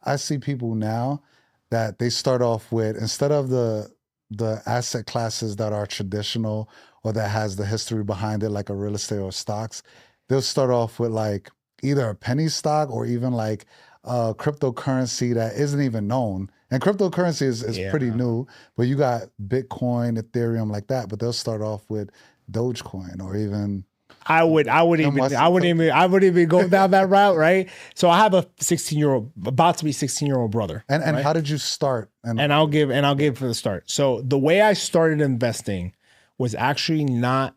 I see people now that they start off with, instead of the asset classes that are traditional or that has the history behind it, like a real estate or stocks, they'll start off with like either a penny stock or even like cryptocurrency that isn't even known. And cryptocurrency is pretty Yeah. new, but you got Bitcoin, Ethereum, like that. But they'll start off with Dogecoin or even I would even go down that route, right? So I have a 16-year-old, about to be 16-year-old brother, and right? how did you start? And And I'll give for the start. So the way I started investing was actually not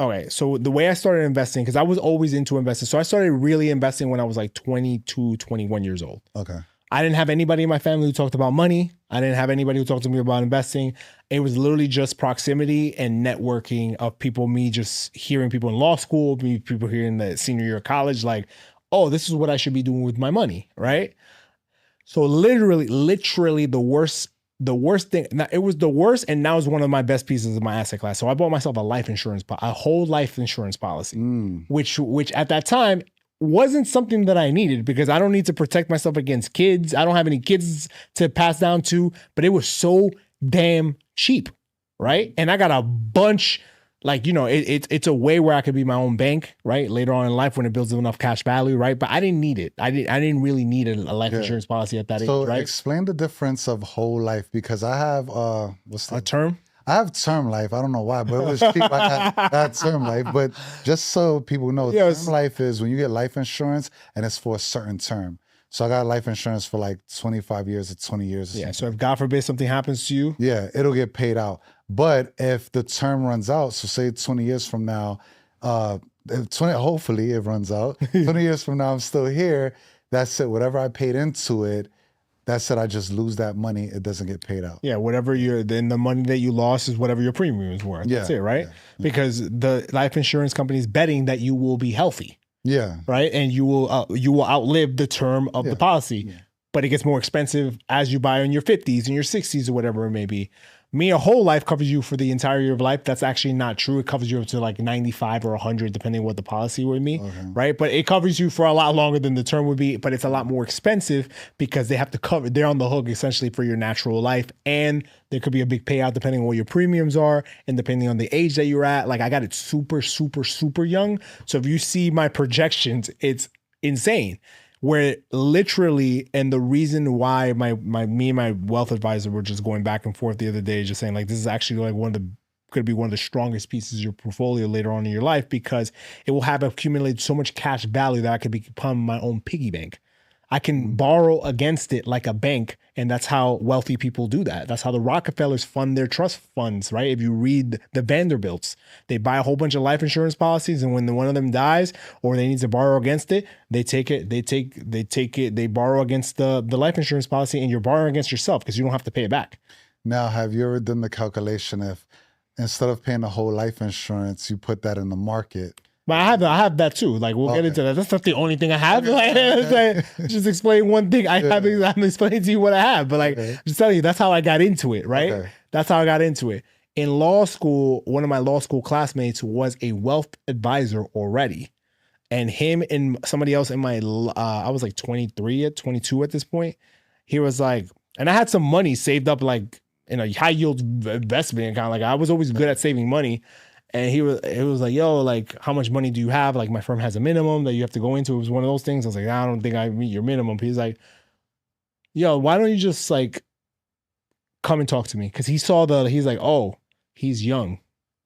okay. So the way I started investing, because I was always into investing. So I started really investing when I was like 22, 21 years old. okay, I didn't have anybody in my family who talked about money. I didn't have anybody who talked to me about investing. It was literally just proximity and networking of people, me just hearing people in law school, me people here in the senior year of college, like, oh, this is what I should be doing with my money, right? So literally the worst thing. Now, it was the worst, and now it's one of my best pieces of my asset class. So I bought myself a life insurance, a whole life insurance policy, mm, which at that time wasn't something that I needed because I don't need to protect myself against kids. I don't have any kids to pass down to, but it was so damn cheap, right? And I got a bunch. Like, it's a way where I could be my own bank, right? Later on in life when it builds enough cash value, right? But I didn't need it. I didn't really need a life yeah. insurance policy at that age, So right? explain the difference of whole life, because I have what's A the term. I have term life. I don't know why, but it was cheap. I had term life. But just so people know, term Yes. life is when you get life insurance and it's for a certain term. So I got life insurance for like 25 years or 20 years or Yeah. something. So if God forbid something happens to you, Yeah, it'll get paid out. But if the term runs out, so say 20 years from now, if 20, hopefully it runs out. 20 years from now, I'm still here. That's it. Whatever I paid into it, that's it. I just lose that money. It doesn't get paid out. yeah, whatever then the money that you lost is whatever your premium is worth. That's Yeah, it, right? yeah, Because the life insurance company is betting that you will be healthy, yeah, right? And you will outlive the term of the yeah, policy. yeah. But it gets more expensive as you buy in your 50s and your 60s or whatever it may be. Me, a whole life covers you for the entire year of life. That's actually not true. It covers you up to like 95 or 100, depending on what the policy would be, Okay. right? But it covers you for a lot longer than the term would be, but it's a lot more expensive because they have to cover, they're on the hook essentially for your natural life. And there could be a big payout depending on what your premiums are and depending on the age that you're at. Like I got it super, super, super young. So if you see my projections, it's insane where literally, and the reason why me and my wealth advisor were just going back and forth the other day, just saying like, this is actually like could be one of the strongest pieces of your portfolio later on in your life because it will have accumulated so much cash value that I could become my own piggy bank. I can borrow against it like a bank. And that's how wealthy people do that. That's how the Rockefellers fund their trust funds, right? If you read the Vanderbilts, they buy a whole bunch of life insurance policies. And when one of them dies or they need to borrow against it, they borrow against the life insurance policy and you're borrowing against yourself because you don't have to pay it back. Now, have you ever done the calculation if instead of paying the whole life insurance, you put that in the market? But I have that too. Like we'll get into that. That's not the only thing I have. Okay. Just explain one thing. I'm explaining to you what I have, but like just telling you that's how I got into it, right? Okay. That's how I got into it. In law school, one of my law school classmates was a wealth advisor already. And him and somebody else in my I was like 23 at 22 at this point. He was like, and I had some money saved up like in a high yield investment account. Like I was always good at saving money. And it was like, yo, like, how much money do you have? Like, my firm has a minimum that you have to go into. It was one of those things. I was like, I don't think I meet your minimum. He's like, yo, why don't you just like come and talk to me? Because he's like, oh, he's young.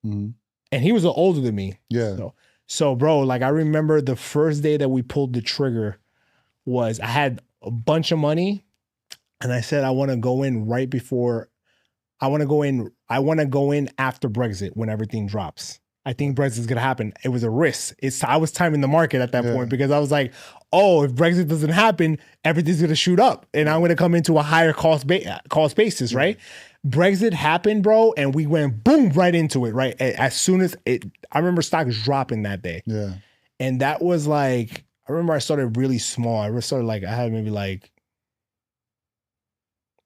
Mhm. And he was older than me. Yeah. So, bro, like, I remember the first day that we pulled the trigger was I had a bunch of money. And I said, I want to go in right before I want to go in after Brexit when everything drops. I think Brexit is going to happen. It was a risk. I was timing the market at that point because I was like, oh, if Brexit doesn't happen, everything's going to shoot up and I'm going to come into a higher cost basis, right? Brexit happened, bro, and we went boom right into it, right? As soon as I remember stocks dropping that day. Yeah. And that was like, I remember I started really small. I had maybe like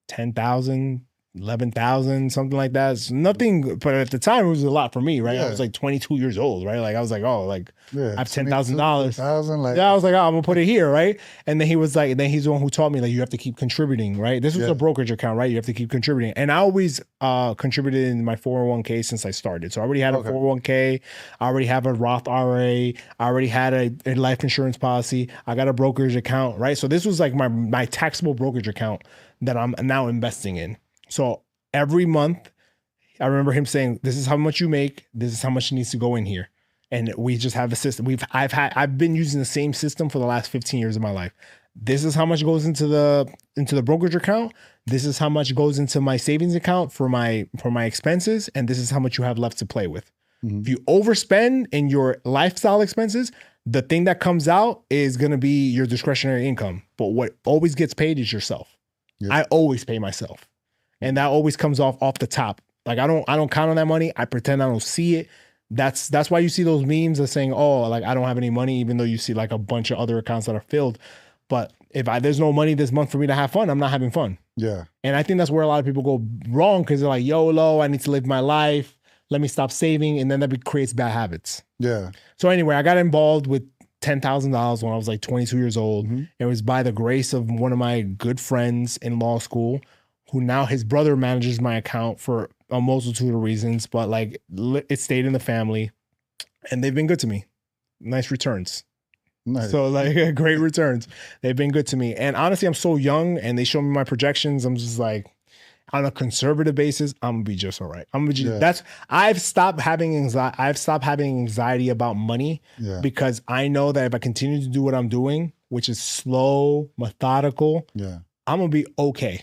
10,000 11,000, something like that. It's nothing, but at the time it was a lot for me, right? I Yeah. was like 22 years old, right? Like I was like, oh, like Yeah. I have $10,000. 22,000, like, Yeah, I was like, oh, I'm gonna put it here, right? And then he was like, then he's the one who taught me like you have to keep contributing, right? This was Yeah. a brokerage account, right? You have to keep contributing. And I always contributed in my 401k since I started. So I already had a Okay. 401k, I already have a Roth IRA, I already had a life insurance policy, I got a brokerage account, right? So this was like my taxable brokerage account that I'm now investing in. So every month, I remember him saying, "This is how much you make. This is how much needs to go in here." And we just have a system. I've been using the same system for the last 15 years of my life. This is how much goes into the brokerage account. This is how much goes into my savings account for my expenses, and this is how much you have left to play with. Mhm. If you overspend in your lifestyle expenses, the thing that comes out is going to be your discretionary income. But what always gets paid is yourself. Yep. I always pay myself. And that always comes off the top. Like I don't count on that money. I pretend I don't see it. That's why you see those memes of saying, oh, like I don't have any money, even though you see like a bunch of other accounts that are filled. But if there's no money this month for me to have fun, I'm not having fun. Yeah. And I think that's where a lot of people go wrong, because they're like, YOLO, I need to live my life. Let me stop saving. And then that creates bad habits. Yeah. So anyway, I got involved with $10,000 when I was like 22 years old. Mhm. It was by the grace of one of my good friends in law school, who now his brother manages my account for a multitude of reasons, but like it stayed in the family, and they've been good to me. Nice returns. Nice. So like great returns. They've been good to me. And honestly, I'm so young and they show me my projections. I'm just like, on a conservative basis, I'm gonna be just all right. I've stopped having anxiety about money, Yeah. because I know that if I continue to do what I'm doing, which is slow, methodical, Yeah. I'm gonna be okay.